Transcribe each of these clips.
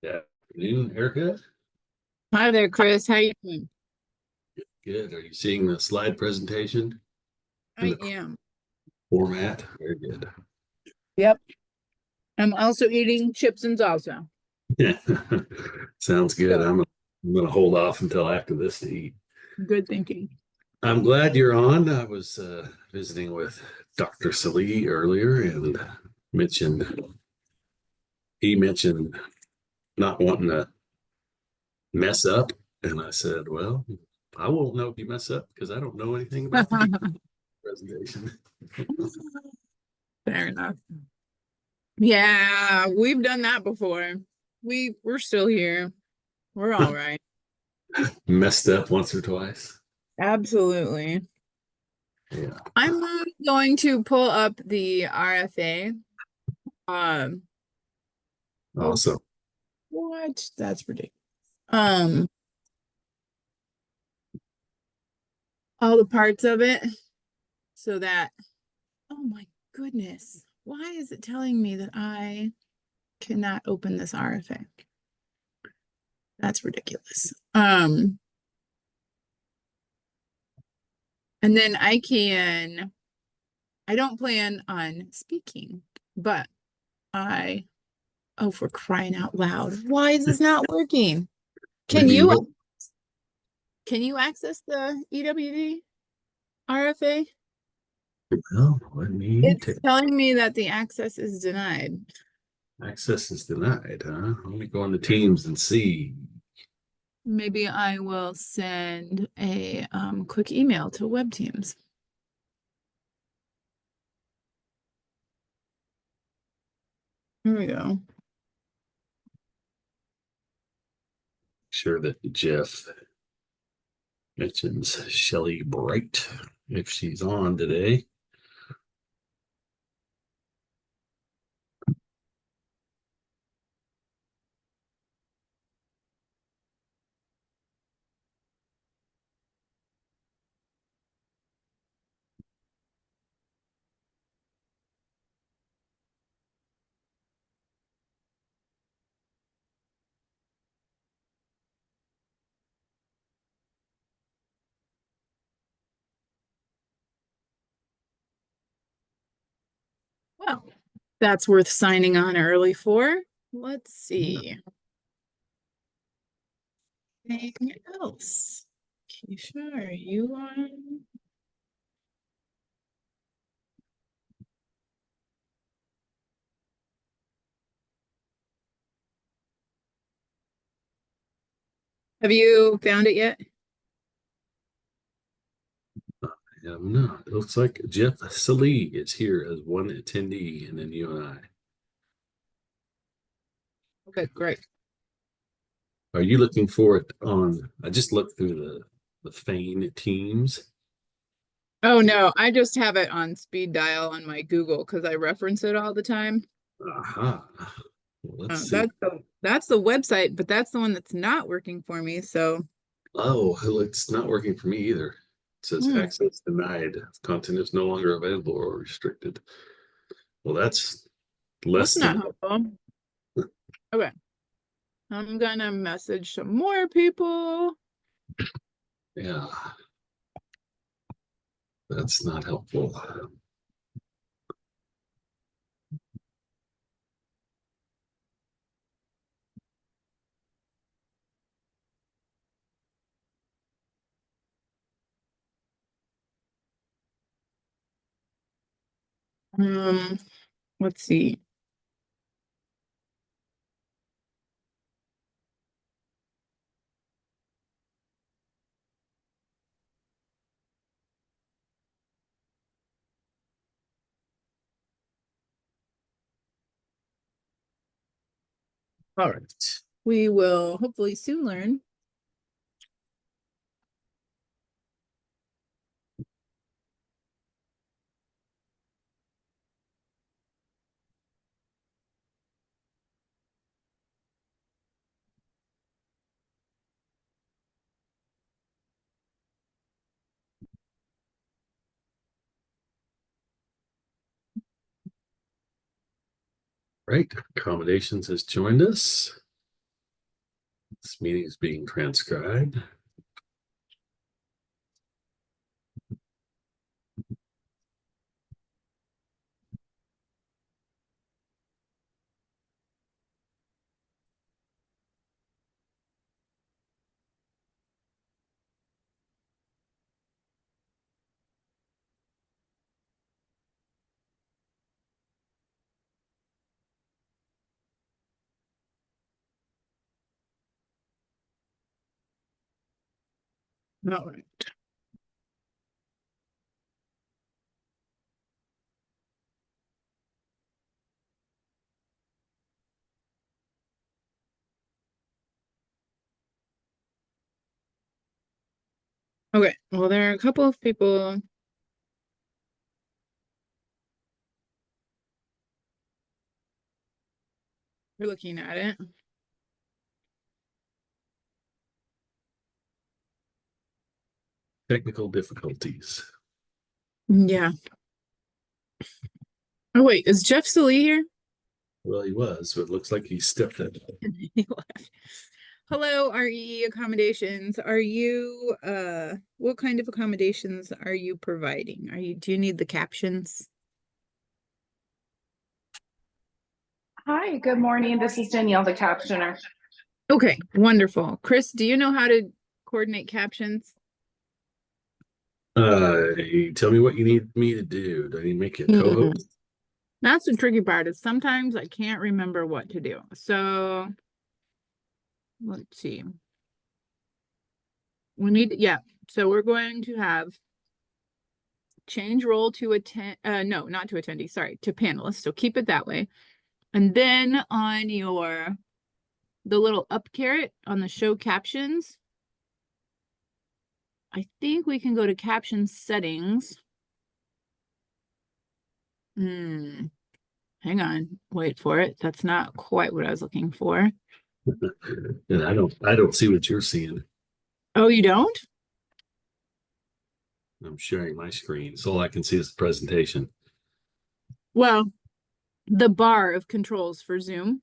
Yeah. Afternoon, Erica. Hi there, Chris. How you doing? Good. Are you seeing the slide presentation in I the am. format? Very good. Yep. I'm also eating chips and salsa. Yeah. Sounds good. So I'm gonna hold off until after this to eat. good thinking. I'm glad you're on. I was visiting with Dr. Salee earlier and mentioned he mentioned not wanting to mess up. And I said, well, I won't know if you mess up because I don't know anything about the presentation. Fair enough. Yeah, we've done that before. We're still here. We're all right. Messed up once or twice. Absolutely. Yeah. I'm going to pull up the RFA. Um, oh, Awesome. what? That's ridiculous. Um, all the parts of it so that, oh my goodness. Why is it telling me that I cannot open this RFA? That's ridiculous. And then I don't plan on speaking, but I, oh, for crying out loud, why is this not working? Can Maybe you you can you access the EWD RFA? well, let me It's take telling me that the access is denied. access is denied, huh? Let me go on the Teams and see. Maybe I will send a quick email to Web Teams. Here we go. Sure that Jeff mentions Shelly Bright if she's on today. Well, that's worth signing on early for. Let's Yeah. see. Anything else? Keisha, are you on? Have you found it yet? No, it looks like Jeff Salee is here as one attendee, and then you and I. Okay, great. Are you looking for it on? I just looked through the FANE teams. Oh no, I just have it on speed dial on my Google because I reference it all the time. Aha. Well, let's see. That's the website, but that's the one that's not working for me. So, Oh, it's not working for me either. It says hmm, access denied. Content is no longer available or restricted. Well, that's that's less not than, helpful. Okay, I'm gonna message some more people. yeah, that's not helpful. Um, let's see. All right. We will hopefully soon learn. Right. Accommodations has joined us. This meeting is being transcribed. All right. Okay, well, there are a couple of people who are looking at it. Technical difficulties. Yeah. Oh, wait, is Jeff Salee here? Well, he was, so it looks like he stepped it. He left. Hello, RE accommodations. Are you, what kind of accommodations are you providing? Do you need the captions? Hi, good morning. This is Danielle, the captioner. Okay, wonderful. Chris, do you know how to coordinate captions? Tell me what you need me to do. Do I need to make you a Mm. co-host? That's the tricky part, is sometimes I can't remember what to do. So let's see. So we're going to have change role to attend, no, not to attendee, sorry, to panelists. So keep it that way. And then on the little up caret on the show captions, I think we can go to caption settings. Hang on, wait for it. That's not quite what I was looking for. And I don't see what you're seeing. Oh, you don't? I'm sharing my screen, so all I can see is the presentation. Well, the bar of controls for Zoom.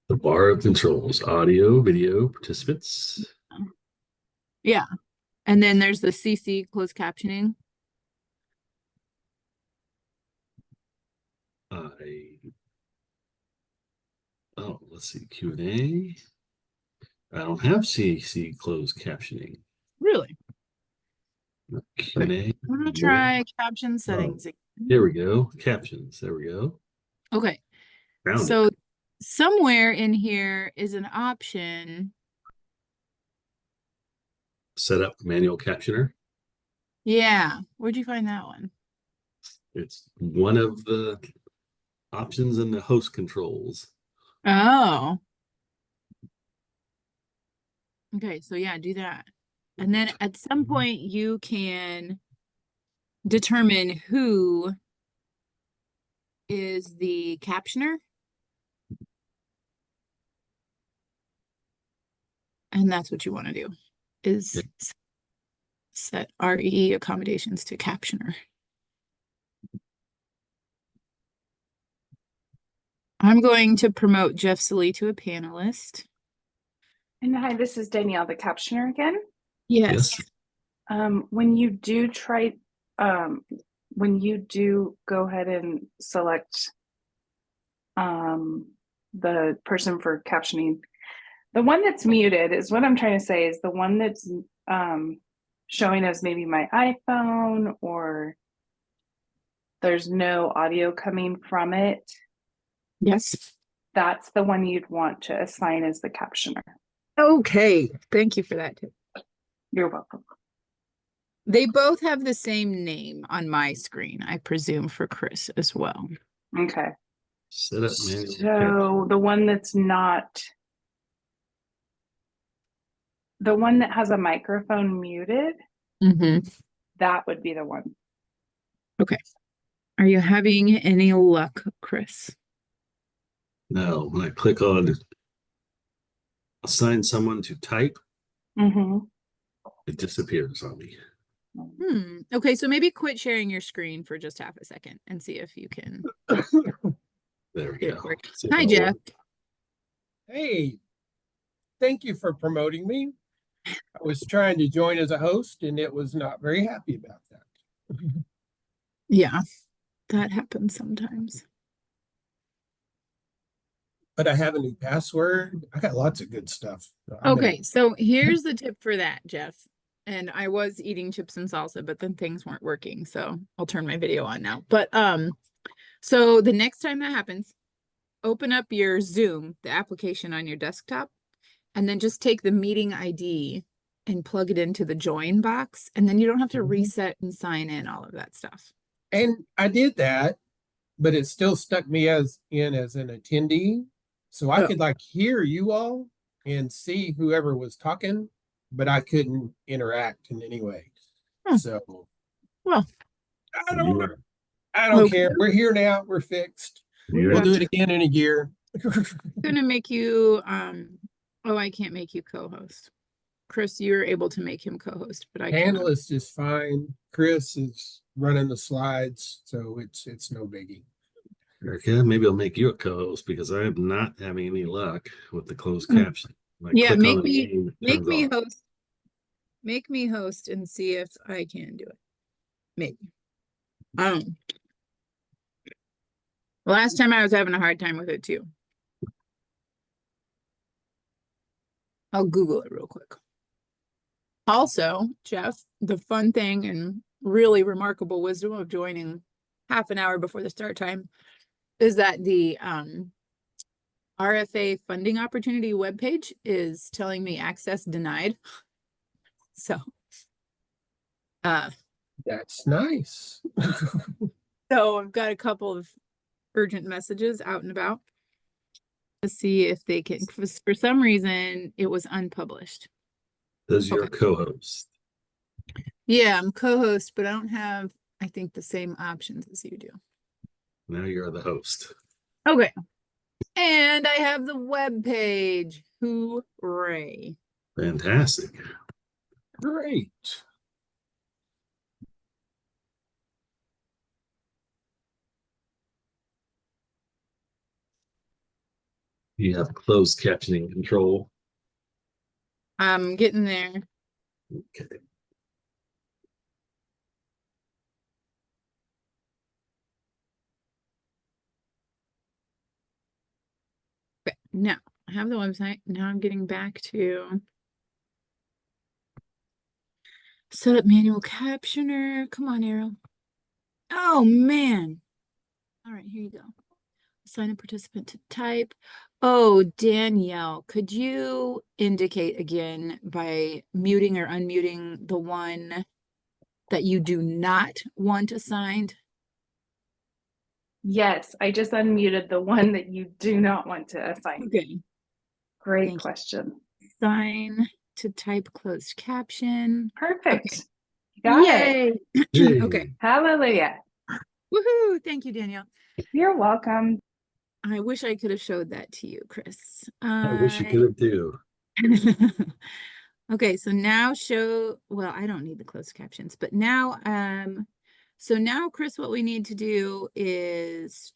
The bar of controls, audio, video, participants. Yeah. And then there's the CC closed captioning. Let's see, Q&A. I don't have CC closed captioning. Really? Q&A. I'm gonna try caption settings again. Here we go. Captions. There we go. Okay. Found So it. somewhere in here is an option. Set up manual captioner. Yeah. Where'd you find that one? It's one of the options in the host controls. Oh. Okay, so yeah, do that. And then at some point you can determine who is the captioner. And that's what you want to do, is set RE accommodations to captioner. I'm going to promote Jeff Salee to a panelist. And hi, this is Danielle, the captioner again. Yes. When you do go ahead and select the person for captioning, the one that's muted is what I'm trying to say, is the one that's showing as maybe my iPhone, or there's no audio coming from it. Yes. That's the one you'd want to assign as the captioner. Okay. Thank you for that tip. You're welcome. They both have the same name on my screen, I presume, for Chris as well. Okay. Set up manual So captioning. the one that's not, the one that has a microphone muted, that would be the one. Okay. Are you having any luck, Chris? Now, when I click on assign someone to type, it disappears on me. Okay, so maybe quit sharing your screen for just half a second and see if you can. There we go. Hi, Jeff. Hey, thank you for promoting me. I was trying to join as a host and it was not very happy about that. Yeah, that happens sometimes. But I have a new password. I got lots of good stuff. I'm Okay, so here's the tip for that, Jeff. And I was eating chips and salsa, but then things weren't working, so I'll turn my video on now. But so the next time that happens, open up your Zoom, the application on your desktop, and then just take the meeting ID and plug it into the join box, and then you don't have to reset and sign in all of that stuff. And I did that, but it still stuck me as an attendee. So I could like hear you all and see whoever was talking, but I couldn't interact in any way. So well, I don't know. I don't care. We're here now. We're fixed. We'll do it again in a year. Gonna make you oh, I can't make you co-host. Chris, you're able to make him co-host, but I can't. Panelist is fine. Chris is running the slides, so it's no biggie. Okay, maybe I'll make you a co-host because I am not having any luck with the closed caption. Yeah, make me host. Make me host and see if I can do it. Maybe. Last time I was having a hard time with it too. I'll Google it real quick. Also, Jeff, the fun thing and really remarkable wisdom of joining half an hour before the start time is that the RFA funding opportunity webpage is telling me access denied. So that's nice. So I've got a couple of urgent messages out and about to see if they can, for some reason it was unpublished. Does your co-host? Yeah, I'm co-host, but I don't have, I think, the same options as you do. Now you're the host. Okay. And I have the web page. Hooray. Fantastic. Great. You have closed captioning control. I'm getting there. Okay. Okay, now I have the website. Now I'm getting back to set up manual captioner. Come on, Arrow. Oh, man. All right, here you go. Assign a participant to type. Oh, Danielle, could you indicate again by muting or unmuting the one that you do not want assigned? Yes, I just unmuted the one that you do not want to assign. Okay. Great question. Assign to type closed caption. Perfect. Okay. You got it. Yay. Okay. Hallelujah. Woohoo. Thank you, Danielle. You're welcome. I wish I could have showed that to you, Chris. I wish you could have too. Okay, so now well, I don't need the closed captions, but now, so now, Chris, what we need to do is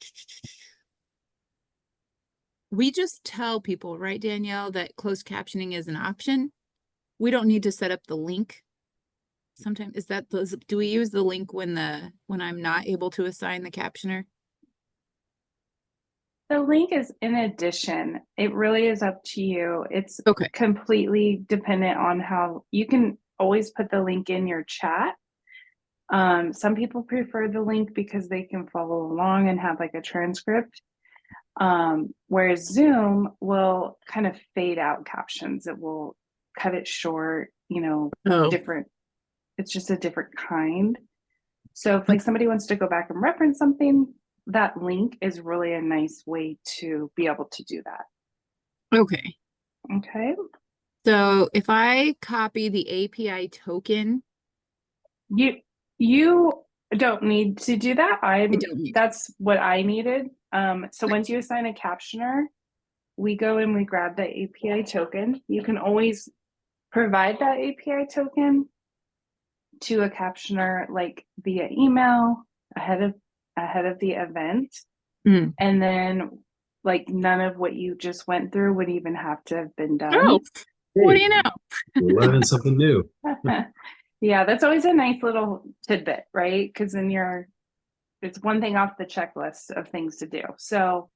we just tell people, right, Danielle, that closed captioning is an option. We don't need to set up the link. Sometimes do we use the link when I'm not able to assign the captioner? The link is in addition. It really is up to you. It's completely dependent on how you can always put the link in your chat. Some people prefer the link because they can follow along and have like a transcript. Whereas Zoom will kind of fade out captions. It will cut it short, different. It's just a different kind. So if like somebody wants to go back and reference something, that link is really a nice way to be able to do that. Okay. Okay. So if I copy the API token, you don't need to do that. That's what I needed. So once you assign a captioner, we go and we grab the API token. You can always provide that API token to a captioner like via email ahead of the event. And then like none of what you just went through would even have to have been done. Oh, what do Hey, you know? we're learning something new. Yeah, that's always a nice little tidbit, right? Because then it's one thing off the checklist of things to do. So,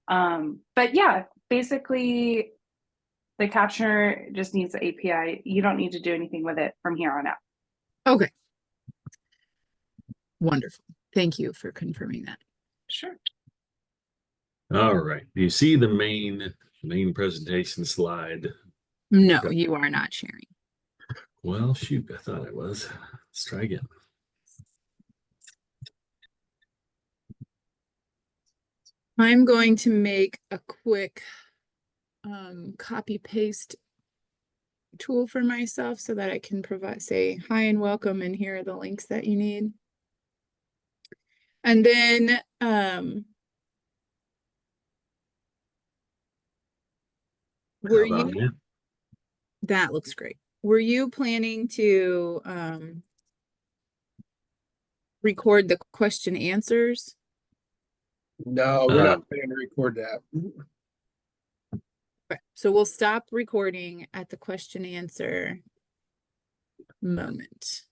but yeah, basically the captioner just needs the API. You don't need to do anything with it from here on out. Okay. Wonderful. Thank you for confirming that. Sure. All right. Do you see the main presentation slide? No, you are not sharing. Well, shoot, I thought I was. Let's try again. I'm going to make a quick copy paste tool for myself so that I can say hi and welcome, and here are the links that you need. And then were How about you that? that looks great. Were you planning to record the question answers? No, we're not planning to record that. Okay, so we'll stop recording at the question answer moment.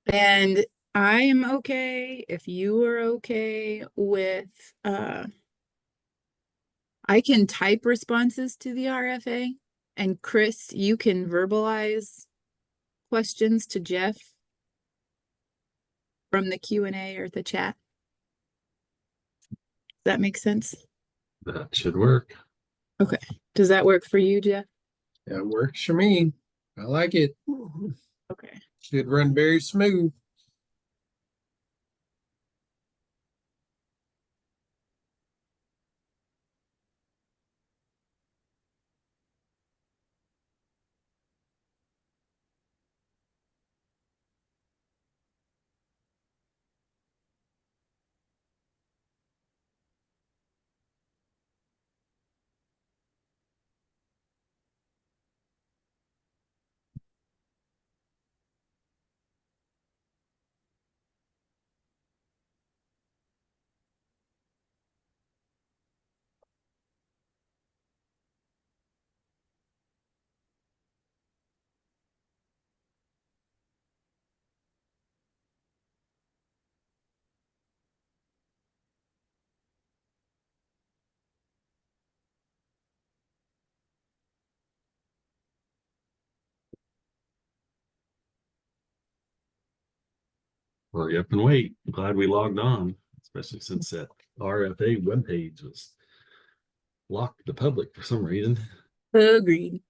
And I am okay if you are okay with I can type responses to the RFA, and Chris, you can verbalize questions to Jeff from the Q&A or the chat. Does that make sense? That should work. Okay. Does that work for you, Jeff? That works for me. I like it. Okay. Should run very smooth. Well, you up and wait. Glad we logged on, especially since that RFA webpage was locked to the public for some reason. Agreed.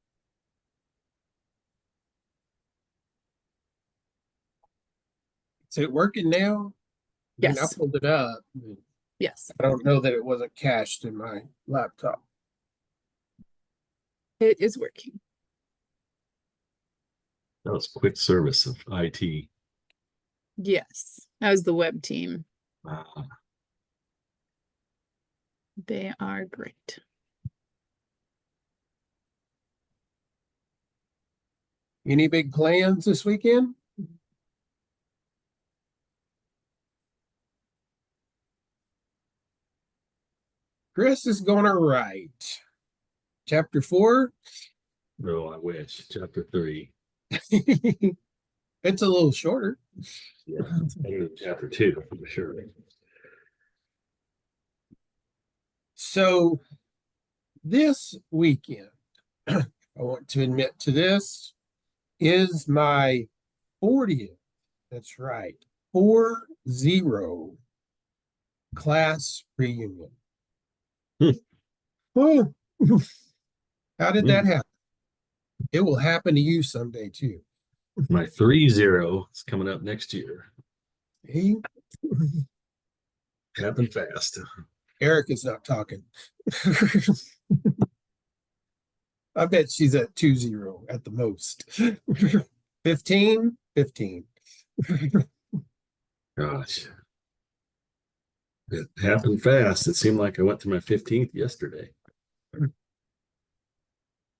Is it working now? I mean, I Yes. pulled it up. Yes. I don't know that it wasn't cached in my laptop. It is working. That was quick service of IT. Yes. That was the web team. Uh, They are great. Any big plans this weekend? Chris is gonna write chapter 4. no, I wish. Chapter 3. It's a little shorter. Yeah, it's better than chapter 2 for sure. So this weekend, I want to admit to this, is my 40th. That's right. 40 class reunion. Hmm. Oh, how did that Hmm. happen? It will happen to you someday too. My 3-0 is coming up next year. Hey, Happened fast. Eric is not talking. I bet she's at 2-0 at the most. 15. Gosh. It happened fast. It seemed like I went to my 15th yesterday.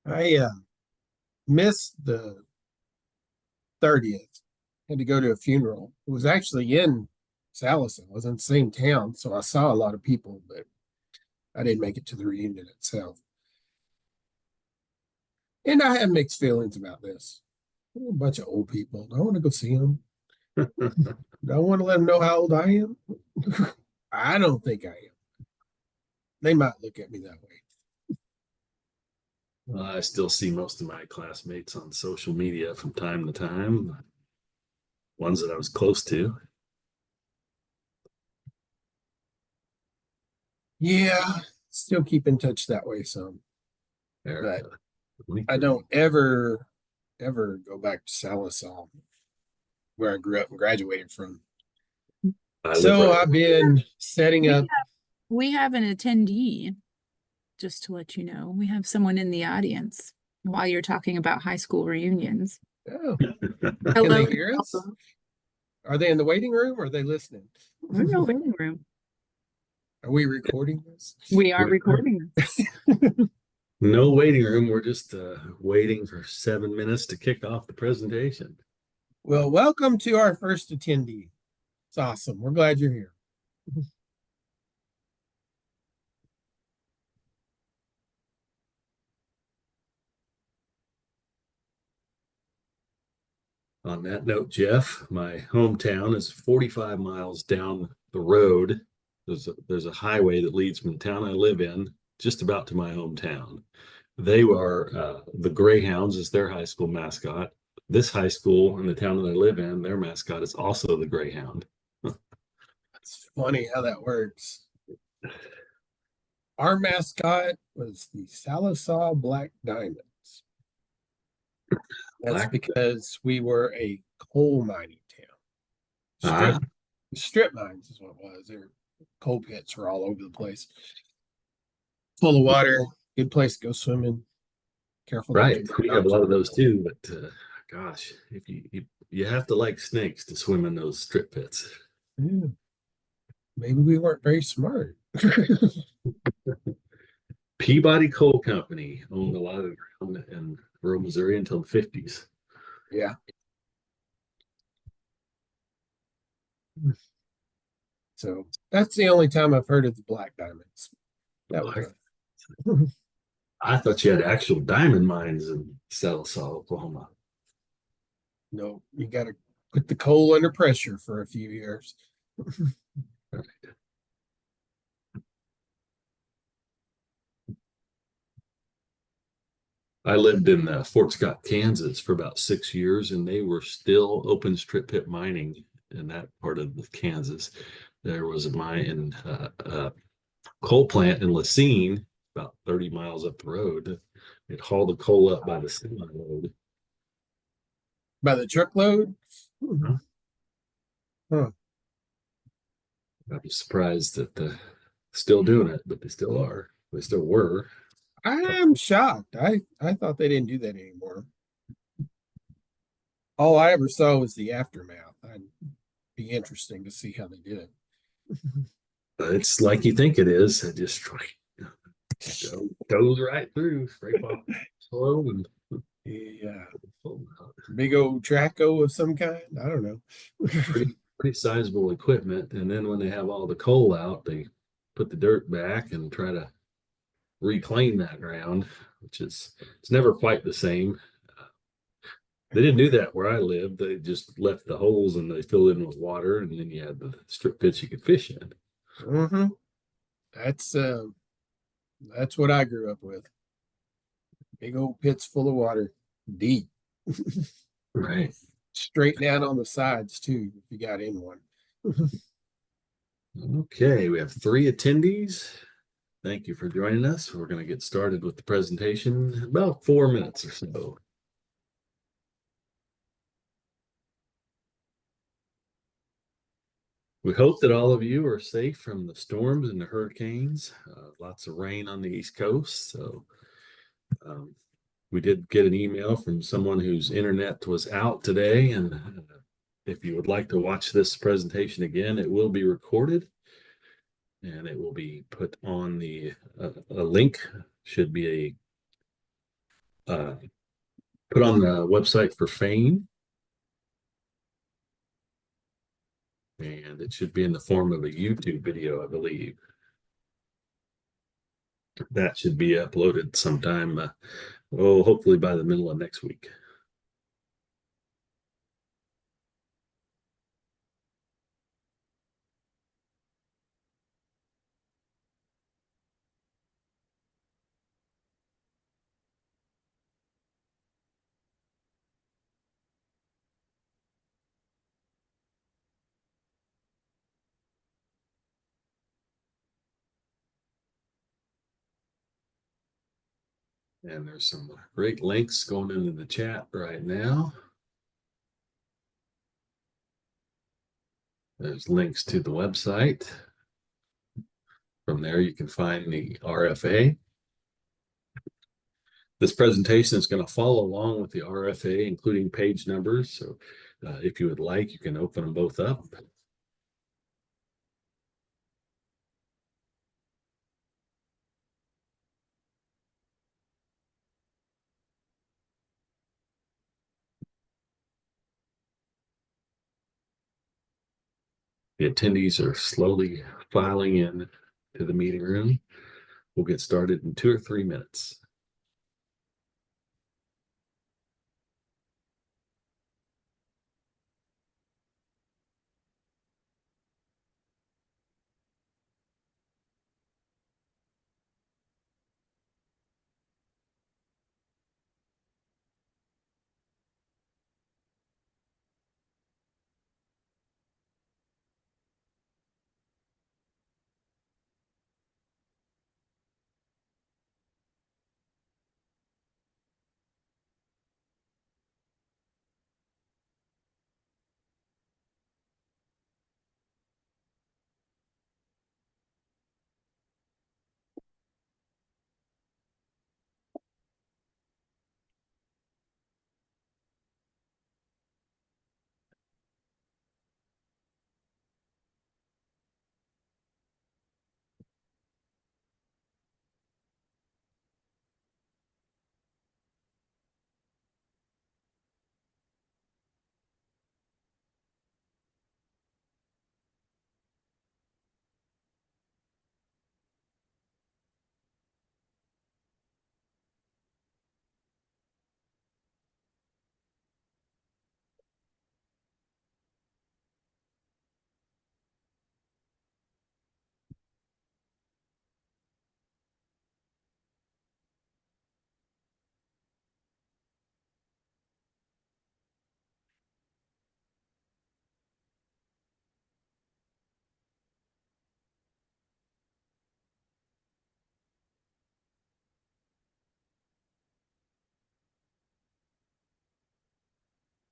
I missed the 30th. Had to go to a funeral. It was actually in Salis. I was in the same town, so I saw a lot of people, but I didn't make it to the reunion itself. And I have mixed feelings about this. A bunch of old people. I want to go see them. I want to let them know how old I am. I don't think I am. They might look at me that way. I still see most of my classmates on social media from time to time, ones that I was close to. Yeah, still keep in touch that way some. But I don't ever go back to Salisal, where I grew up and graduated from. So I've been setting up. We have an attendee, just to let you know. We have someone in the audience while you're talking about high school reunions. Oh, Hello. can they hear us? Are they in the waiting room or are they listening? We're in the waiting room. Are we recording this? We are recording this. No waiting room. We're just waiting for 7 minutes to kick off the presentation. Well, welcome to our first attendee. It's awesome. We're glad you're here. On that note, Jeff, my hometown is 45 miles down the road. There's a highway that leads from the town I live in just about to my hometown. They are the Greyhounds is their high school mascot. This high school in the town that I live in, their mascot is also the Greyhound. It's funny how that works. Our mascot was the Salisal Black Diamonds. That's because we were a coal mining town. Strip mines is what it was. Their coal pits were all over the place. Full of water, good place to go swimming. Careful. Right. We have a lot of those too, but gosh, if you have to like snakes to swim in those strip pits. Yeah. Maybe we weren't very smart. Peabody Coal Company owned a lot of ground in rural Missouri until the 50s. Yeah. So that's the only time I've heard of the Black Diamonds. That was I thought you had actual diamond mines in Salisal, Oklahoma. No, you got to put the coal under pressure for a few years. Right. I lived in Fort Scott, Kansas for about 6 years, and they were still open strip pit mining in that part of Kansas. There was a mine in coal plant in Lacine, about 30 miles up the road. They'd haul the coal up by the semi load. By the truckload? Huh. I was surprised that they're still doing it, but they still are. They still were. I'm shocked. I thought they didn't do that anymore. All I ever saw was the aftermath. I'd be interesting to see how they did it. It's like you think it is. It just goes right through, scrape off slow and Yeah. Big old traco of some kind. I don't know. pretty sizable equipment. And then when they have all the coal out, they put the dirt back and try to reclaim that ground, which is it's never quite the same. They didn't do that where I lived. They just left the holes and they filled in with water, and then you had the strip pits you could fish in. Mm-hmm. That's what I grew up with. Big old pits full of water, deep. Right. Straight down on the sides too, if you got in one. Okay, we have 3 attendees. Thank you for joining us. We're going to get started with the presentation in about 4 minutes or so. We hope that all of you are safe from the storms and the hurricanes. Lots of rain on the East Coast. So we did get an email from someone whose internet was out today. And if you would like to watch this presentation again, it will be recorded. And it will be put on a link, should be put on the website for FANE. And it should be in the form of a YouTube video, I believe. That should be uploaded sometime, hopefully by the middle of next week. And there's some great links going into the chat right now. There's links to the website. From there, you can find the RFA. This presentation is going to follow along with the RFA, including page numbers. So if you would like, you can open them both up. The attendees are slowly filing in to the meeting room. We'll get started in 2 or 3 minutes.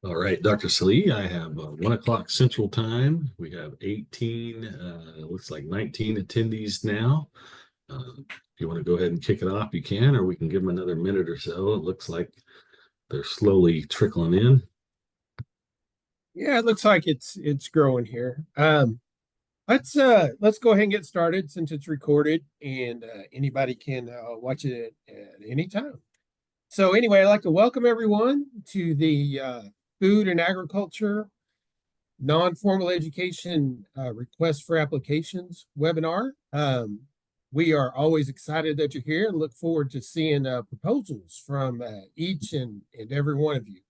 All right, Dr. Salee, I have 1 o'clock Central Time. We have 18, looks like 19 attendees now. If you want to go ahead and kick it off, you can, or we can give them another minute or so. It looks like they're slowly trickling in. Yeah, it looks like it's growing here. Let's go ahead and get started since it's recorded and anybody can watch it at any time. So anyway, I'd like to welcome everyone to the Food and Agriculture Non-Formal Education Request for Applications webinar. We are always excited that you're here and look forward to seeing proposals from each and every one of you.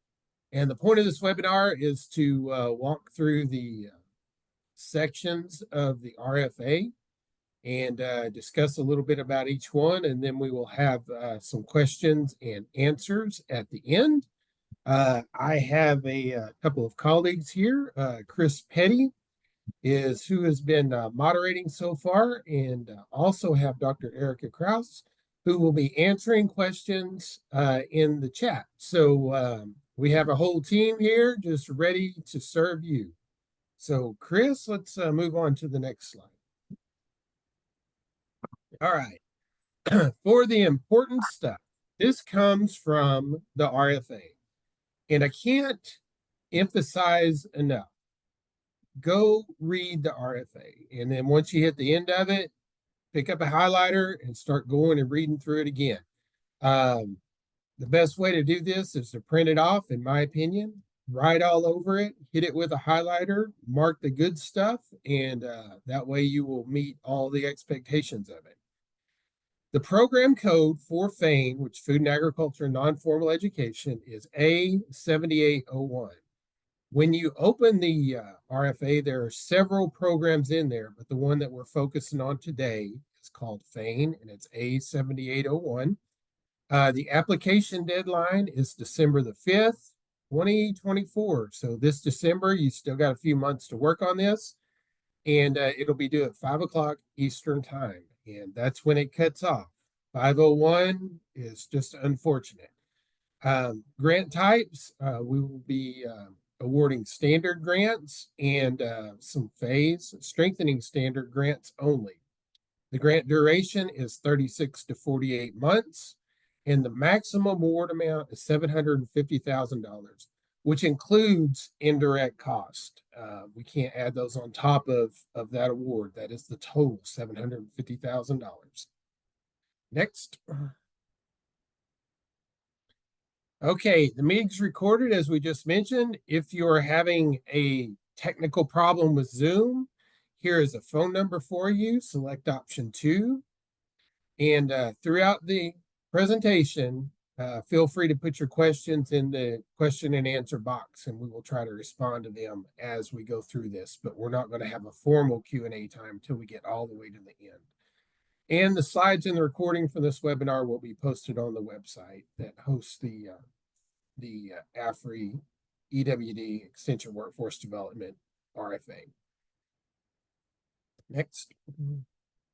And the point of this webinar is to walk through the sections of the RFA and discuss a little bit about each one. And then we will have some questions and answers at the end. I have a couple of colleagues here. Chris Petty is who has been moderating so far, and also have Dr. Erica Kraus, who will be answering questions in the chat. So we have a whole team here just ready to serve you. So Chris, let's move on to the next slide. All right. For the important stuff, this comes from the RFA. And I can't emphasize enough. Go read the RFA. And then once you hit the end of it, pick up a highlighter and start going and reading through it again. The best way to do this is to print it off, in my opinion, write all over it, hit it with a highlighter, mark the good stuff, and that way you will meet all the expectations of it. The program code for FANE, which Food and Agriculture Non-Formal Education, is A7801. When you open the RFA, there are several programs in there, but the one that we're focusing on today is called FANE, and it's A7801. The application deadline is December the 5th, 2024. So this December, you still got a few months to work on this, and it'll be due at 5 o'clock Eastern time, and that's when it cuts off. 501 is just unfortunate. Grant types, we will be awarding standard grants and some phase strengthening standard grants only. The grant duration is 36 to 48 months, and the maximum award amount is $750,000, which includes indirect cost. We can't add those on top of that award. That is the total, $750,000. Next. Okay, the meeting's recorded, as we just mentioned. If you're having a technical problem with Zoom, here is a phone number for you. Select option 2. And throughout the presentation, feel free to put your questions in the question and answer box, and we will try to respond to them as we go through this. But we're not going to have a formal Q&A time until we get all the way to the end. And the slides and the recording for this webinar will be posted on the website that hosts the AFRI EWD Extension Workforce Development RFA. Next.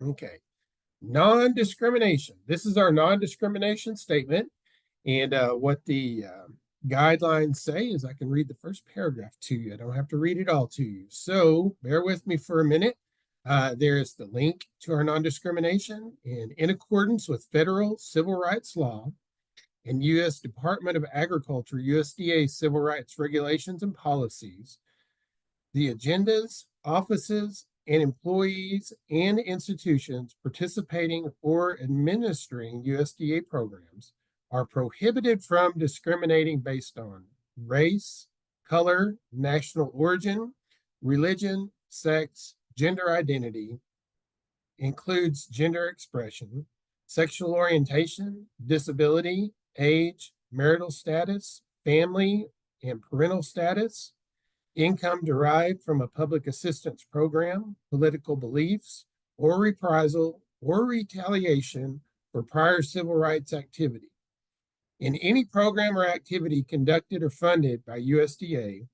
Okay. Non-discrimination. This is our non-discrimination statement. And what the guidelines say is, I can read the first paragraph to you. I don't have to read it all to you. So bear with me for a minute. There's the link to our non-discrimination, and in accordance with federal civil rights law and U.S. Department of Agriculture, USDA civil rights regulations and policies, the agendas, offices, and employees and institutions participating or administering USDA programs are prohibited from discriminating based on race, color, national origin, religion, sex, gender identity, includes gender expression, sexual orientation, disability, age, marital status, family and parental status, income derived from a public assistance program, political beliefs, or reprisal or retaliation for prior civil rights activity. In any program or activity conducted or funded by USDA,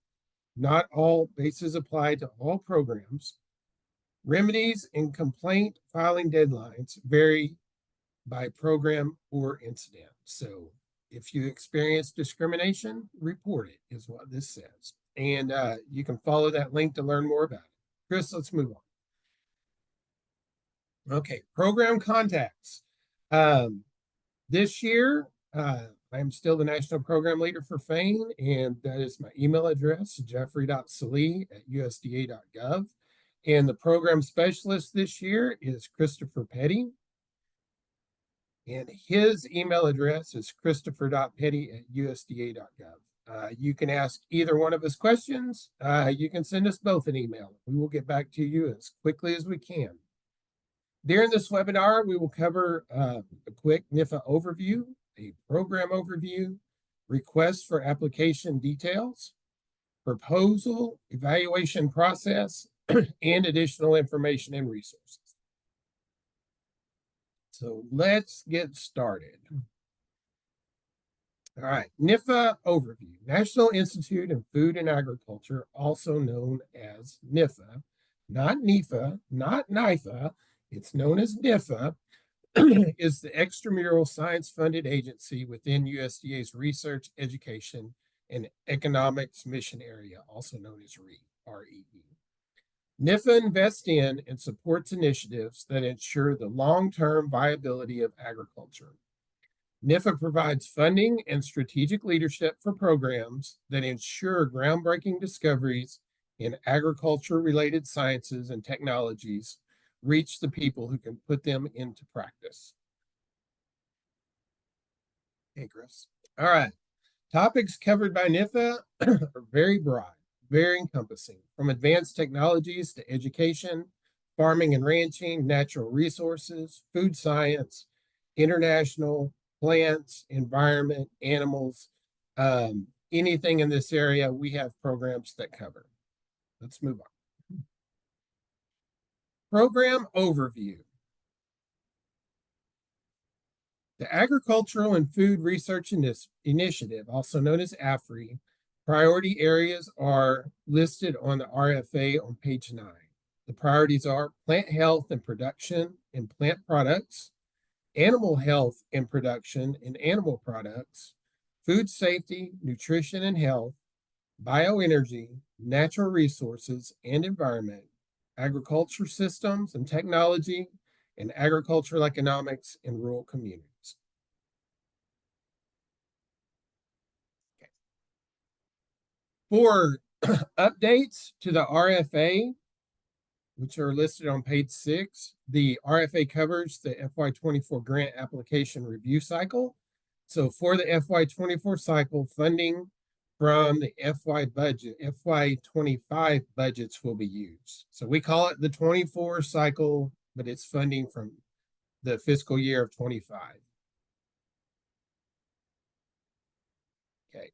not all bases apply to all programs. Remedies and complaint filing deadlines vary by program or incident. So if you experience discrimination, report it, is what this says. And you can follow that link to learn more about it. Chris, let's move on. Okay, program contacts. This year, I'm still the National Program Leader for FANE, and that is my email address, jeffrey.salee@usda.gov. And the program specialist this year is Christopher Petty. And his email address is christopher.petty@usda.gov. You can ask either one of us questions. You can send us both an email. We will get back to you as quickly as we can. During this webinar, we will cover a quick NIFA overview, a program overview, requests for application details, proposal, evaluation process, and additional information and resources. So let's get started. All right, NIFA overview. National Institute of Food and Agriculture, also known as NIFA, not NIFA, not NIFA, it's known as NIFA, is the extramural science-funded agency within USDA's Research, Education, and Economics Mission Area, also known as REE. NIFA invests in and supports initiatives that ensure the long-term viability of agriculture. NIFA provides funding and strategic leadership for programs that ensure groundbreaking discoveries in agriculture-related sciences and technologies reach the people who can put them into practice. Hey, Chris. All right. Topics covered by NIFA are very broad, very encompassing, from advanced technologies to education, farming and ranching, natural resources, food science, international, plants, environment, animals, anything in this area, we have programs that cover. Let's move on. Program overview. The Agricultural and Food Research Initiative, also known as AFRI, priority areas are listed on the RFA on page 9. The priorities are plant health and production in plant products, animal health and production in animal products, food safety, nutrition and health, bioenergy, natural resources and environment, agriculture systems and technology, and agricultural economics in rural communities. For updates to the RFA, which are listed on page 6, the RFA covers the FY24 grant application review cycle. So for the FY24 cycle, funding from the FY25 budgets will be used. So we call it the 24 cycle, but it's funding from the fiscal year of 25. Okay.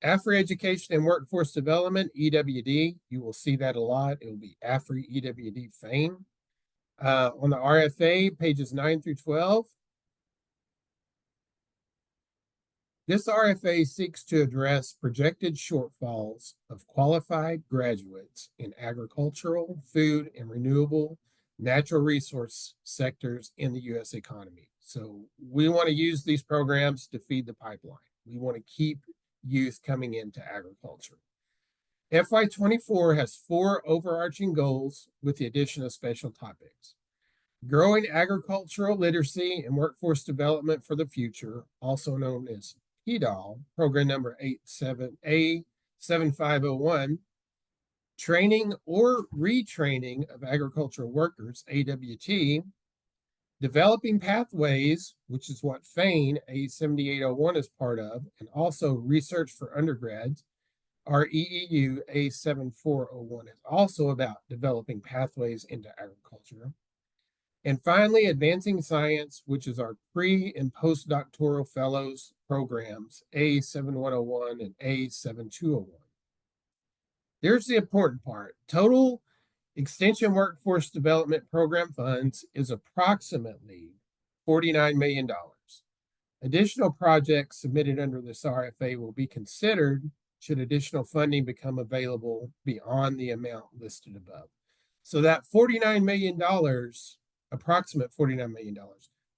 AFRI Education and Workforce Development, EWD, you will see that a lot. It will be AFRI, EWD, FANE. On the RFA, pages 9 through 12. This RFA seeks to address projected shortfalls of qualified graduates in agricultural, food, and renewable natural resource sectors in the U.S. economy. So we want to use these programs to feed the pipeline. We want to keep youth coming into agriculture. FY24 has 4 overarching goals with the addition of special topics. Growing agricultural literacy and workforce development for the future, also known as PDAL, program number 7501, training or retraining of agricultural workers, AWT, developing pathways, which is what FANE A7801 is part of, and also research for undergrads. Our EEU A7401 is also about developing pathways into agriculture. And finally, advancing science, which is our pre and postdoctoral fellows programs, A7101 and A7201. Here's the important part. Total Extension Workforce Development Program funds is approximately $49 million. Additional projects submitted under this RFA will be considered should additional funding become available beyond the amount listed above. So that $49 million, approximate $49 million,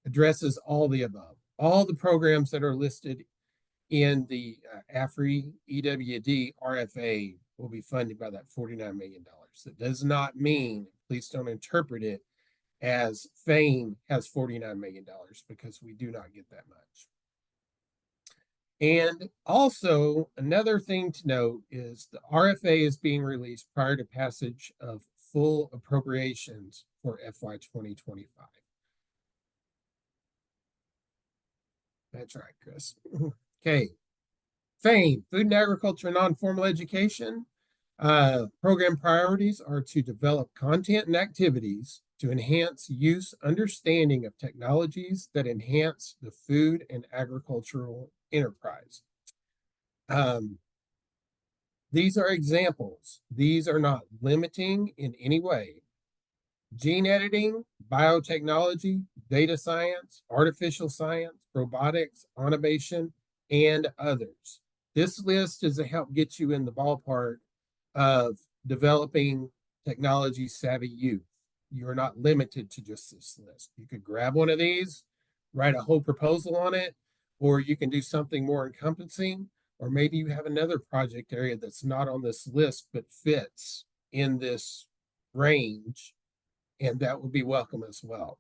addresses all the above. All the programs that are listed in the AFRI EWD RFA will be funded by that $49 million. That does not mean, please don't interpret it as FANE has $49 million, because we do not get that much. And also, another thing to note is the RFA is being released prior to passage of full appropriations for FY 2025. That's right, Chris. Okay. FANE, Food and Agriculture Non-Formal Education. Program priorities are to develop content and activities to enhance youth understanding of technologies that enhance the food and agricultural enterprise. These are examples. These are not limiting in any way. Gene editing, biotechnology, data science, artificial science, robotics, automation, and others. This list is to help get you in the ballpark of developing technology savvy youth. You are not limited to just this list. You could grab one of these, write a whole proposal on it, or you can do something more encompassing, or maybe you have another project area that's not on this list but fits in this range, and that would be welcome as well.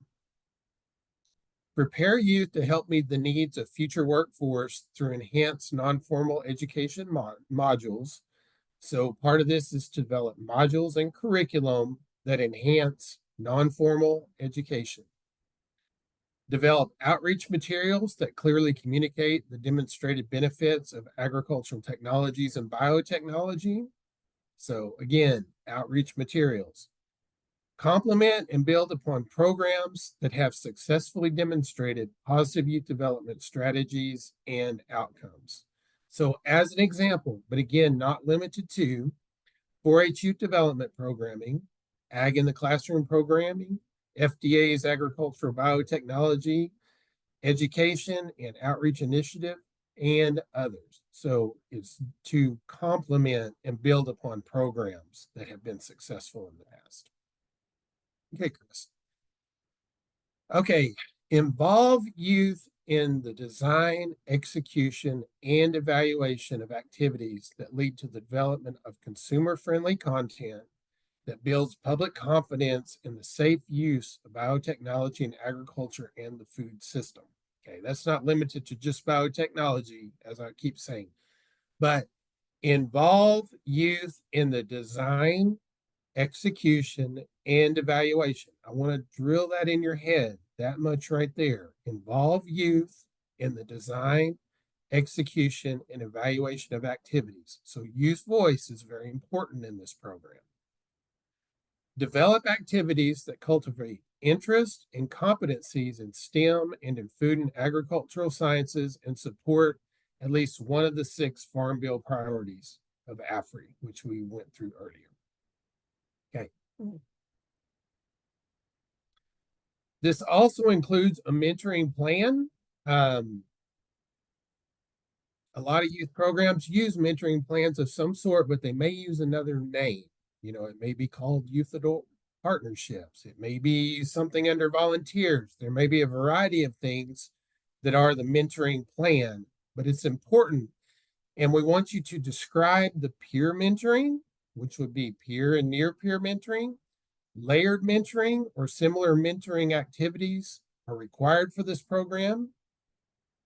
Prepare youth to help meet the needs of future workforce through enhanced non-formal education modules. So part of this is to develop modules and curriculum that enhance non-formal education. Develop outreach materials that clearly communicate the demonstrated benefits of agricultural technologies and biotechnology. So again, outreach materials. Complement and build upon programs that have successfully demonstrated positive youth development strategies and outcomes. So as an example, but again, not limited to, 4-H youth development programming, ag in the classroom programming, FDA's agricultural biotechnology, education and outreach initiative, and others. So it's to complement and build upon programs that have been successful in the past. Okay, Chris. Okay, involve youth in the design, execution, and evaluation of activities that lead to the development of consumer-friendly content that builds public confidence in the safe use of biotechnology in agriculture and the food system. Okay, that's not limited to just biotechnology, as I keep saying, but involve youth in the design, execution, and evaluation. I want to drill that in your head, that much right there. Involve youth in the design, execution, and evaluation of activities. So youth voice is very important in this program. Develop activities that cultivate interest and competencies in STEM and in food and agricultural sciences and support at least one of the 6 Farm Bill priorities of AFRI, which we went through earlier. Okay. This also includes a mentoring plan. A lot of youth programs use mentoring plans of some sort, but they may use another name. You know, it may be called youth adult partnerships. It may be something under volunteers. There may be a variety of things that are the mentoring plan, but it's important. And we want you to describe the peer mentoring, which would be peer and near peer mentoring. Layered mentoring or similar mentoring activities are required for this program.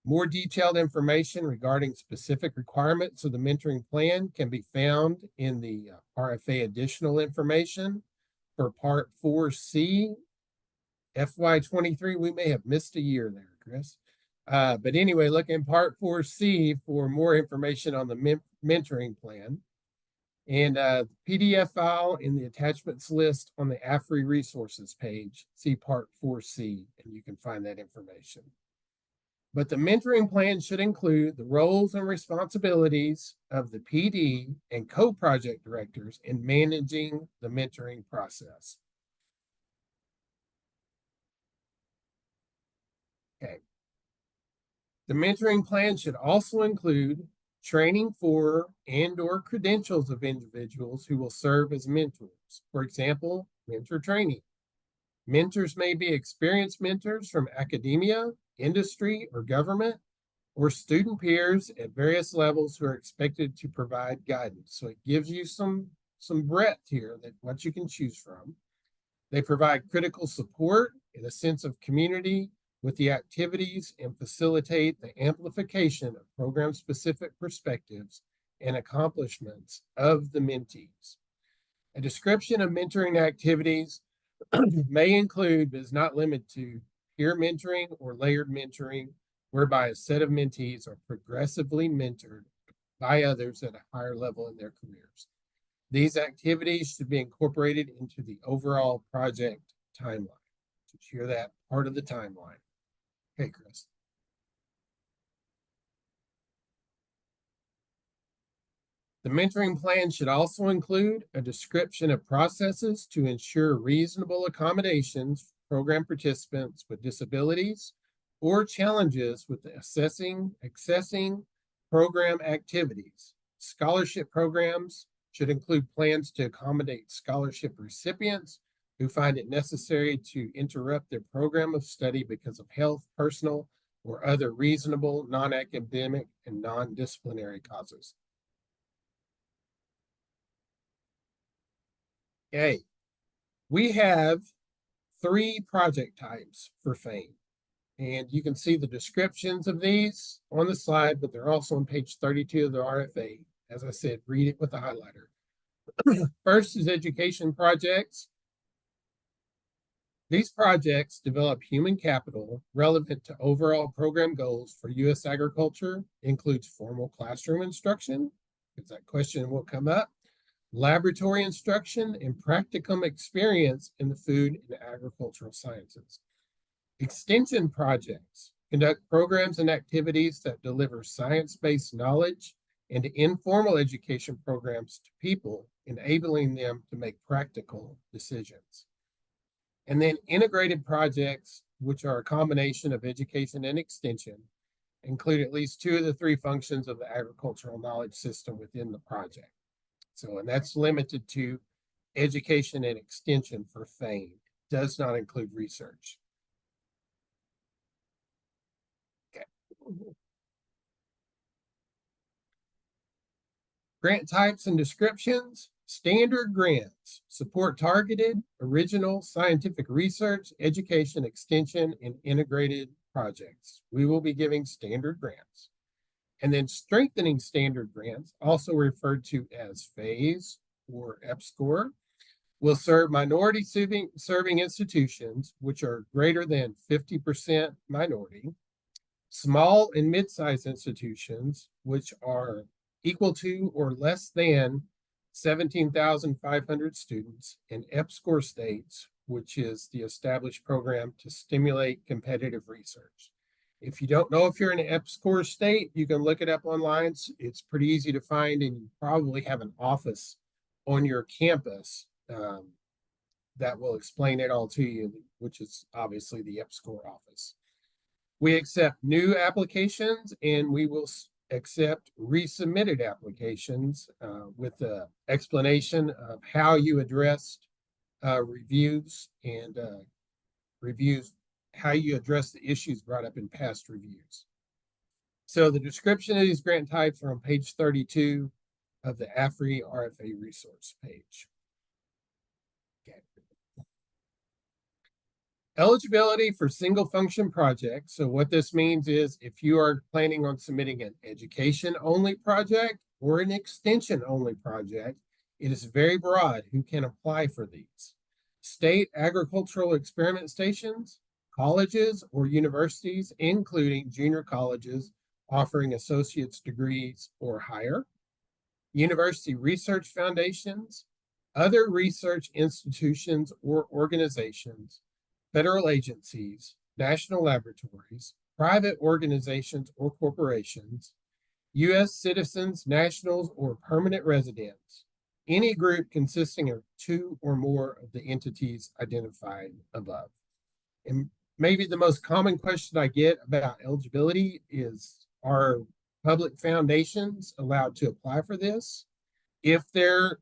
More detailed information regarding specific requirements of the mentoring plan can be found in the RFA additional information for Part 4C, FY23. We may have missed a year there, Chris. But anyway, look in Part 4C for more information on the mentoring plan. And PDF file in the attachments list on the AFRI resources page. See Part 4C, and you can find that information. But the mentoring plan should include the roles and responsibilities of the PD and co-project directors in managing the mentoring process. Okay. The mentoring plan should also include training for and/or credentials of individuals who will serve as mentors. For example, mentor training. Mentors may be experienced mentors from academia, industry, or government, or student peers at various levels who are expected to provide guidance. So it gives you some breadth here that what you can choose from. They provide critical support and a sense of community with the activities and facilitate the amplification of program-specific perspectives and accomplishments of the mentees. A description of mentoring activities may include, but is not limited to, peer mentoring or layered mentoring, whereby a set of mentees are progressively mentored by others at a higher level in their careers. These activities should be incorporated into the overall project timeline. To share that part of the timeline. Okay, Chris. The mentoring plan should also include a description of processes to ensure reasonable accommodations for program participants with disabilities or challenges with accessing program activities. Scholarship programs should include plans to accommodate scholarship recipients who find it necessary to interrupt their program of study because of health, personal, or other reasonable, non-academic, and non-disciplinary causes. Okay, we have 3 project types for FANE, and you can see the descriptions of these on the slide, but they're also on page 32 of the RFA. As I said, read it with a highlighter. First is education projects. These projects develop human capital relevant to overall program goals for U.S. agriculture, includes formal classroom instruction, because that question will come up, laboratory instruction, and practicum experience in the food and agricultural sciences. Extension projects conduct programs and activities that deliver science-based knowledge and informal education programs to people, enabling them to make practical decisions. And then integrated projects, which are a combination of education and extension, include at least 2 of the 3 functions of the agricultural knowledge system within the project. So, and that's limited to education and extension for FANE. It does not include research. Okay. Grant types and descriptions. Standard grants support targeted, original scientific research, education, extension, and integrated projects. We will be giving standard grants. And then strengthening standard grants, also referred to as phase or EPSCoR, will serve minority serving institutions, which are greater than 50% minority, small and mid-sized institutions, which are equal to or less than 17,500 students, and EPSCoR states, which is the established program to stimulate competitive research. If you don't know if you're in an EPSCoR state, you can look it up online. It's pretty easy to find, and you probably have an office on your campus that will explain it all to you, which is obviously the EPSCoR office. We accept new applications, and we will accept resubmitted applications with the explanation of how you addressed reviews and how you address the issues brought up in past reviews. So the description of these grant types are on page 32 of the AFRI RFA resource page. Okay. Eligibility for single function projects. So what this means is if you are planning on submitting an education only project or an extension only project, it is very broad who can apply for these. State agricultural experiment stations, colleges or universities, including junior colleges offering associate's degrees or higher, university research foundations, other research institutions or organizations, federal agencies, national laboratories, private organizations or corporations, U.S. citizens, nationals, or permanent residents, any group consisting of 2 or more of the entities identified above. And maybe the most common question I get about eligibility is, are public foundations allowed to apply for this? If they're,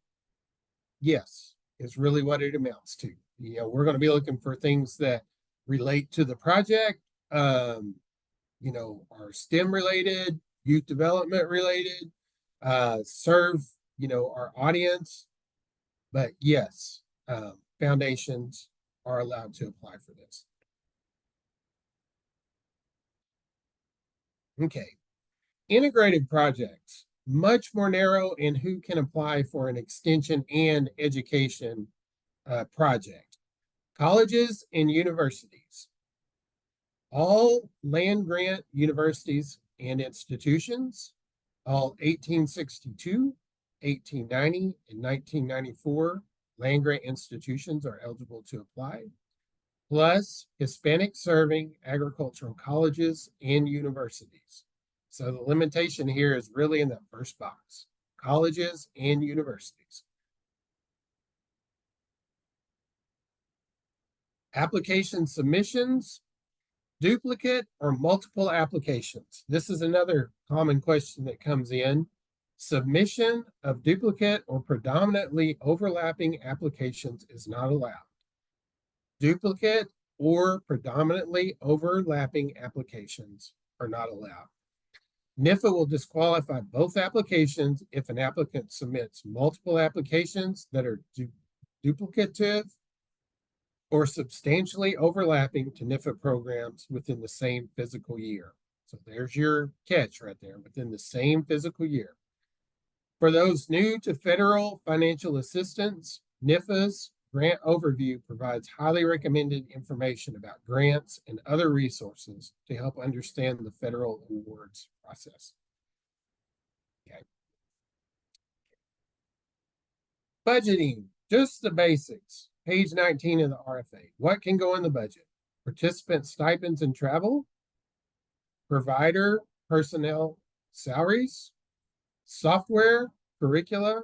yes, is really what it amounts to. You know, we're going to be looking for things that relate to the project, you know, are STEM related, youth development related, serve, you know, our audience. But yes, foundations are allowed to apply for this. Okay, integrated projects, much more narrow in who can apply for an extension and education project. Colleges and universities. All land grant universities and institutions, all 1862, 1890, and 1994 land grant institutions are eligible to apply, plus Hispanic serving agricultural colleges and universities. So the limitation here is really in that first box, colleges and universities. Application submissions, duplicate or multiple applications. This is another common question that comes in. Submission of duplicate or predominantly overlapping applications is not allowed. Duplicate or predominantly overlapping applications are not allowed. NIFA will disqualify both applications if an applicant submits multiple applications that are duplicative or substantially overlapping to NIFA programs within the same fiscal year. So there's your catch right there, within the same fiscal year. For those new to federal financial assistance, NIFAs Grant overview provides highly recommended information about grants and other resources to help understand the federal awards process. Okay. Budgeting, just the basics. Page 19 of the RFA. What can go in the budget? Participant stipends and travel, provider personnel salaries, software, curricula,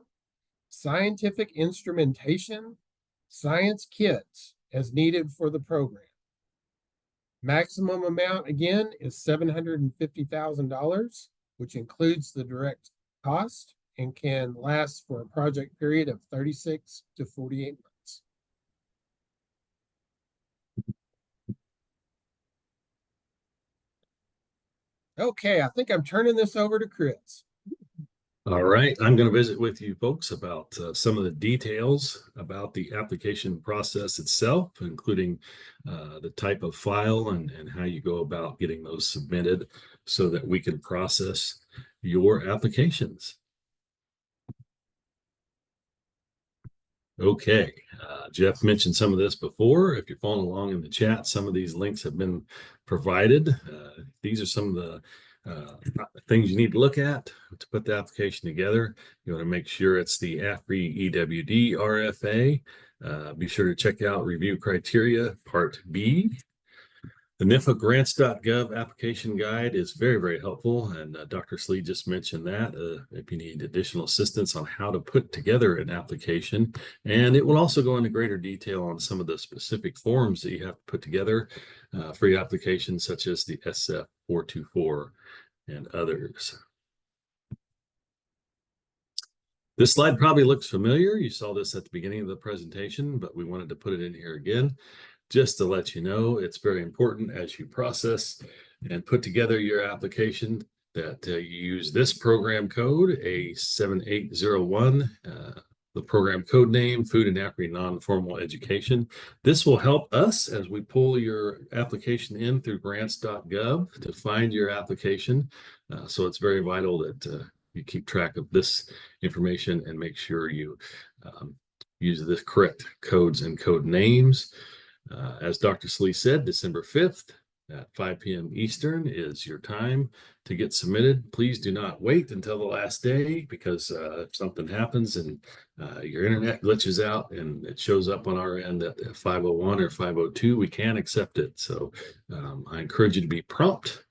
scientific instrumentation, science kits as needed for the program. Maximum amount again is $750,000, which includes the direct cost and can last for a project period of 36 to 48 months. Okay, I think I'm turning this over to Chris. All right, I'm going to visit with you folks about some of the details about the application process itself, including the type of file and how you go about getting those submitted so that we can process your applications. Okay, Jeff mentioned some of this before. If you're following along in the chat, some of these links have been provided. These are some of the things you need to look at to put the application together. You want to make sure it's the AFRI EWD RFA. Be sure to check out review criteria part B. The NIFA grants.gov application guide is very, very helpful. And Dr. Slee just mentioned that if you need additional assistance on how to put together an application. And it will also go into greater detail on some of the specific forms that you have to put together for your application, such as the SF424 and others. This slide probably looks familiar. You saw this at the beginning of the presentation, but we wanted to put it in here again. Just to let you know, it's very important as you process and put together your application that you use this program code, A7801, the program code name, Food and AFRI Non-Formal Education. This will help us as we pull your application in through grants.gov to find your application. So it's very vital that you keep track of this information and make sure you use the correct codes and code names. As Dr. Slee said, December 5th at 5 p.m. Eastern is your time to get submitted. Please do not wait until the last day, because if something happens and your internet glitches out and it shows up on our end at 5:01 or 5:02, we can't accept it. So I encourage you to be prompt.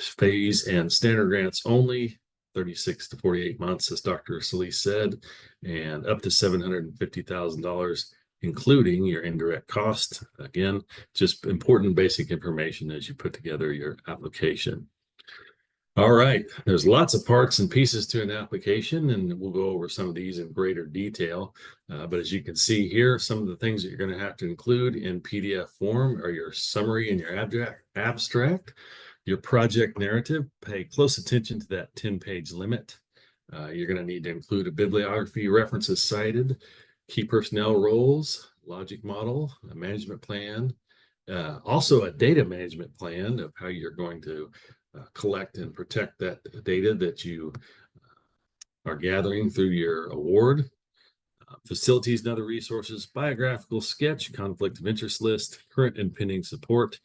Phase and standard grants only, 36 to 48 months, as Dr. Slee said, and up to $750,000. Including your indirect cost. Again, just important basic information as you put together your application. All right, there's lots of parts and pieces to an application, and we'll go over some of these in greater detail. But as you can see here, some of the things that you're going to have to include in PDF form are your summary and your abstract, your project narrative. Pay close attention to that 10-page limit. You're going to need to include a bibliography, references cited, key personnel roles, logic model, a management plan, also a data management plan of how you're going to collect and protect that data that you are gathering through your award, facilities and other resources, biographical sketch, conflict of interest list, current and pending support,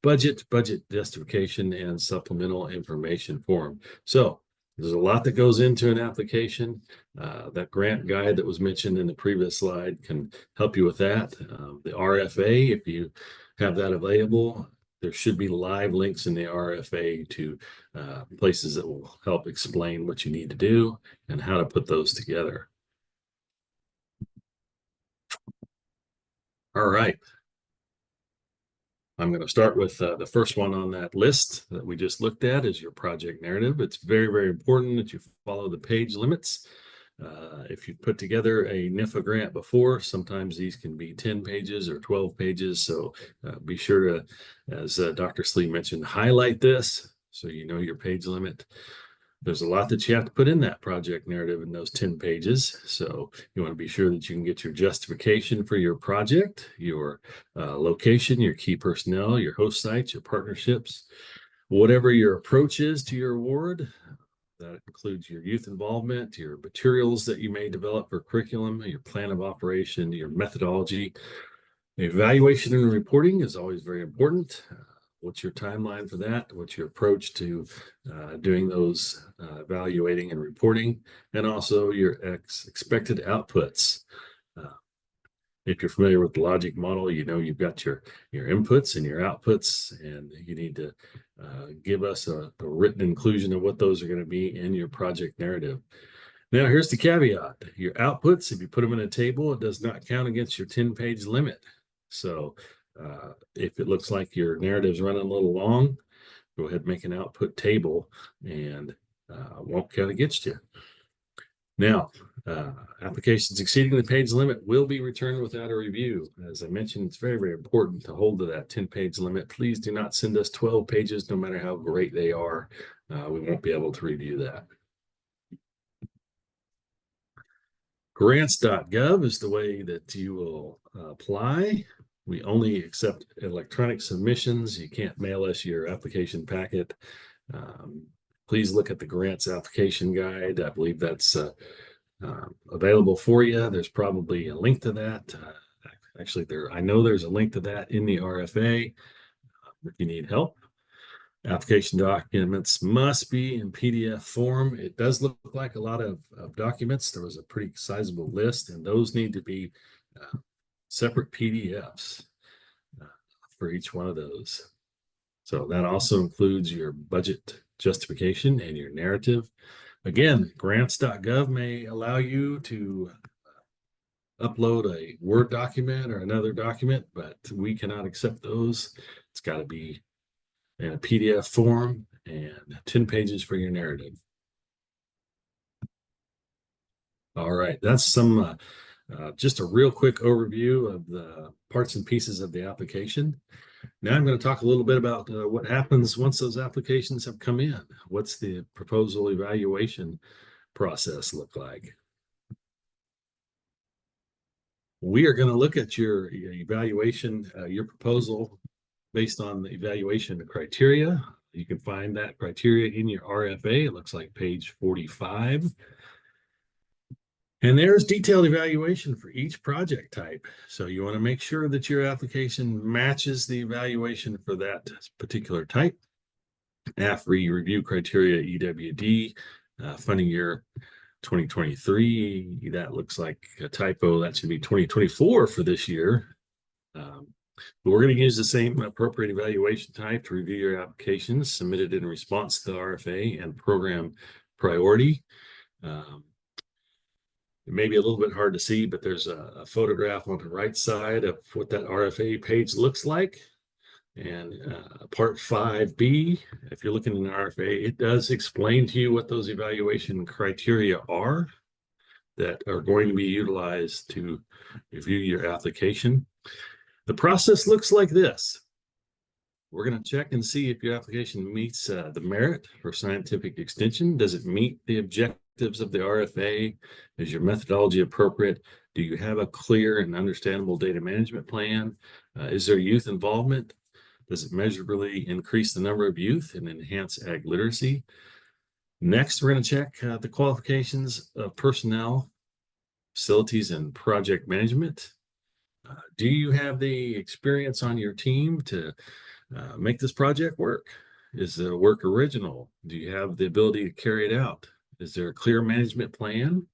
budget justification, and supplemental information form. So there's a lot that goes into an application. That grant guide that was mentioned in the previous slide can help you with that. The RFA, if you have that available, there should be live links in the RFA to places that will help explain what you need to do and how to put those together. All right. I'm going to start with the first one on that list that we just looked at is your project narrative. It's very, very important that you follow the page limits. If you've put together a NIFA grant before, sometimes these can be 10 pages or 12 pages. So be sure to, as Dr. Slee mentioned, highlight this so you know your page limit. There's a lot that you have to put in that project narrative in those 10 pages. So you want to be sure that you can get your justification for your project, your location, your key personnel, your host sites, your partnerships, whatever your approach is to your award. That includes your youth involvement, your materials that you may develop for curriculum, your plan of operation, your methodology. Evaluation and reporting is always very important. What's your timeline for that? What's your approach to doing those evaluating and reporting? And also your expected outputs. If you're familiar with the logic model, you know you've got your inputs and your outputs, and you need to give us a written inclusion of what those are going to be in your project narrative. Now, here's the caveat. Your outputs, if you put them in a table, it does not count against your 10-page limit. So if it looks like your narrative's running a little long, go ahead and make an output table, and won't count against you. Now, applications exceeding the page limit will be returned without a review. As I mentioned, it's very, very important to hold to that 10-page limit. Please do not send us 12 pages, no matter how great they are. We won't be able to review that. Grants.gov is the way that you will apply. We only accept electronic submissions. You can't mail us your application packet. Please look at the grants application guide. I believe that's available for you. There's probably a link to that. Actually, I know there's a link to that in the RFA if you need help. Application documents must be in PDF form. It does look like a lot of documents. There was a pretty sizable list, and those need to be separate PDFs for each one of those. So that also includes your budget justification and your narrative. Again, grants.gov may allow you to upload a Word document or another document, but we cannot accept those. It's got to be in a PDF form and 10 pages for your narrative. All right, that's some just a real quick overview of the parts and pieces of the application. Now I'm going to talk a little bit about what happens once those applications have come in. What's the proposal evaluation process look like? We are going to look at your evaluation, your proposal based on the evaluation criteria. You can find that criteria in your RFA. It looks like page 45. And there's detailed evaluation for each project type. So you want to make sure that your application matches the evaluation for that particular type. AFRI review criteria, EWD, funding year 2023. That looks like a typo. That should be 2024 for this year. But we're going to use the same appropriate evaluation type to review your applications submitted in response to the RFA and program priority. It may be a little bit hard to see, but there's a photograph on the right side of what that RFA page looks like. And part 5B, if you're looking in the RFA, it does explain to you what those evaluation criteria are that are going to be utilized to review your application. The process looks like this. We're going to check and see if your application meets the merit for scientific extension. Does it meet the objectives of the RFA? Is your methodology appropriate? Do you have a clear and understandable data management plan? Is there youth involvement? Does it measurably increase the number of youth and enhance ag literacy? Next, we're going to check the qualifications of personnel, facilities, and project management. Do you have the experience on your team to make this project work? Is the work original? Do you have the ability to carry it out? Is there a clear management plan?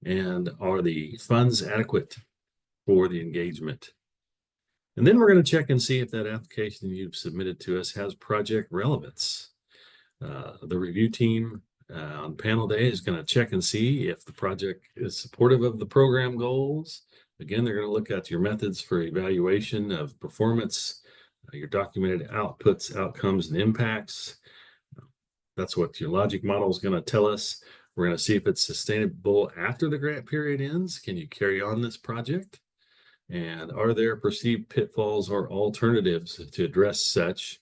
And are the funds adequate for the engagement? And then we're going to check and see if that application you've submitted to us has project relevance. The review team on panel day is going to check and see if the project is supportive of the program goals. Again, they're going to look at your methods for evaluation of performance, your documented outputs, outcomes, and impacts. That's what your logic model is going to tell us. We're going to see if it's sustainable after the grant period ends. Can you carry on this project? And are there perceived pitfalls or alternatives to address such?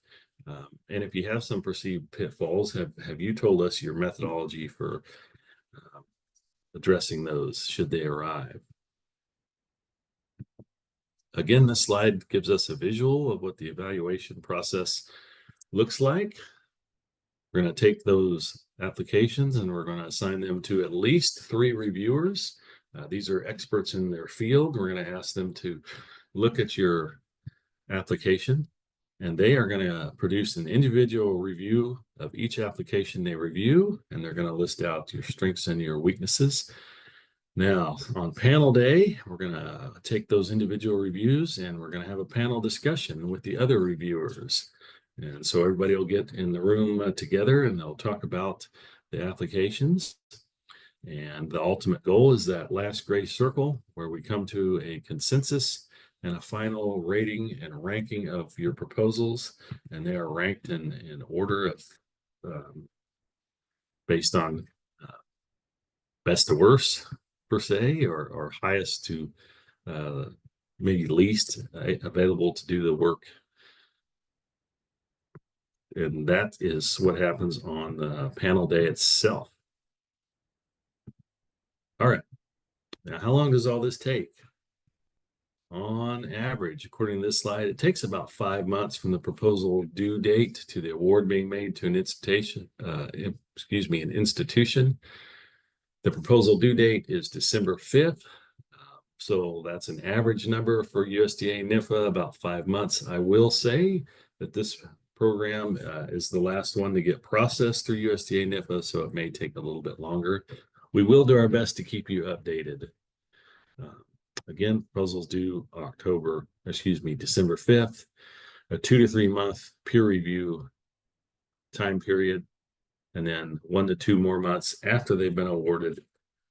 And if you have some perceived pitfalls, have you told us your methodology for addressing those should they arrive? Again, this slide gives us a visual of what the evaluation process looks like. We're going to take those applications and we're going to assign them to at least 3 reviewers. These are experts in their field. We're going to ask them to look at your application, and they are going to produce an individual review of each application they review, and they're going to list out your strengths and your weaknesses. Now, on panel day, we're going to take those individual reviews and we're going to have a panel discussion with the other reviewers. And so everybody will get in the room together and they'll talk about the applications. And the ultimate goal is that last gray circle where we come to a consensus and a final rating and ranking of your proposals. And they are ranked in order of based on best to worst, per se, or highest to maybe least available to do the work. And that is what happens on the panel day itself. All right. Now, how long does all this take? On average, according to this slide, it takes about 5 months from the proposal due date to the award being made to an institution. An institution. The proposal due date is December 5th. So that's an average number for USDA NIFA, about 5 months. I will say that this program is the last one to get processed through USDA NIFA, so it may take a little bit longer. We will do our best to keep you updated. Again, proposals due December 5th, a 2 to 3 month peer review time period, and then 1 to 2 more months after they've been awarded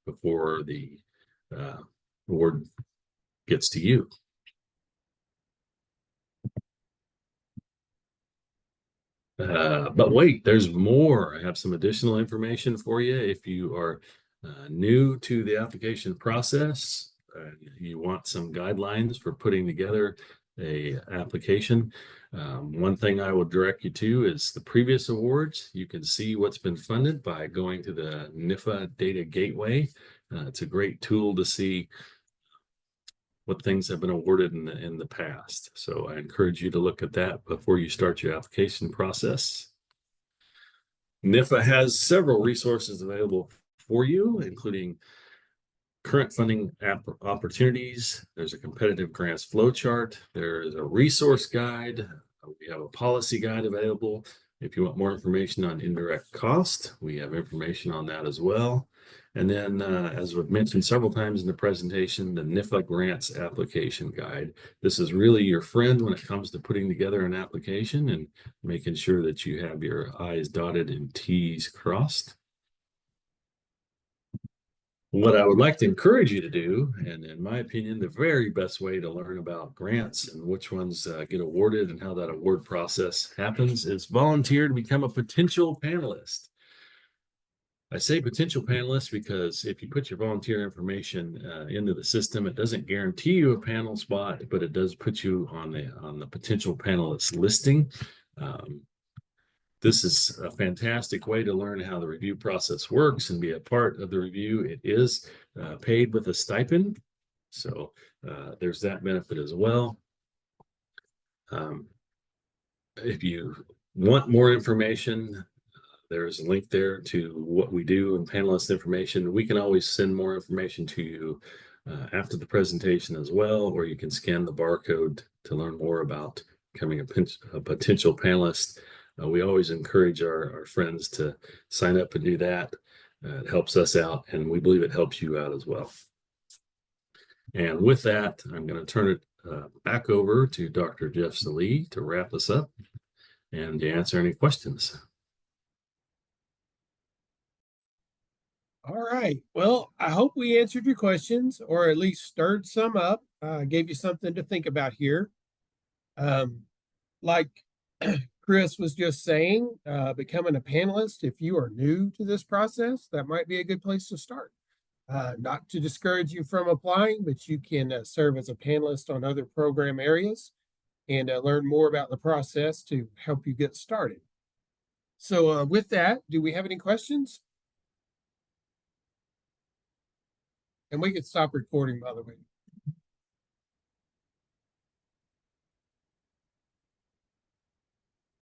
before the award gets to you. But wait, there's more. I have some additional information for you. If you are new to the application process, you want some guidelines for putting together a application. One thing I would direct you to is the previous awards. You can see what's been funded by going to the NIFA Data Gateway. It's a great tool to see what things have been awarded in the past. So I encourage you to look at that before you start your application process. NIFA has several resources available for you, including current funding opportunities. There's a competitive grants flowchart. There's a resource guide. We have a policy guide available. If you want more information on indirect cost, we have information on that as well. And then, as we've mentioned several times in the presentation, the NIFA grants application guide. This is really your friend when it comes to putting together an application and making sure that you have your I's dotted and T's crossed. What I would like to encourage you to do, and in my opinion, the very best way to learn about grants and which ones get awarded and how that award process happens, is volunteer to become a potential panelist. I say potential panelist because if you put your volunteer information into the system, it doesn't guarantee you a panel spot, but it does put you on the potential panelist listing. This is a fantastic way to learn how the review process works and be a part of the review. It is paid with a stipend, so there's that benefit as well. If you want more information, there's a link there to what we do and panelist information. We can always send more information to you after the presentation as well, or you can scan the barcode to learn more about becoming a potential panelist. We always encourage our friends to sign up and do that. It helps us out, and we believe it helps you out as well. And with that, I'm going to turn it back over to Dr. Jeff Salee to wrap us up and to answer any questions. All right. Well, I hope we answered your questions or at least stirred some up, gave you something to think about here. Like Chris was just saying, becoming a panelist, if you are new to this process, that might be a good place to start. Not to discourage you from applying, but you can serve as a panelist on other program areas and learn more about the process to help you get started. So with that, do we have any questions? And we could stop recording, by the way.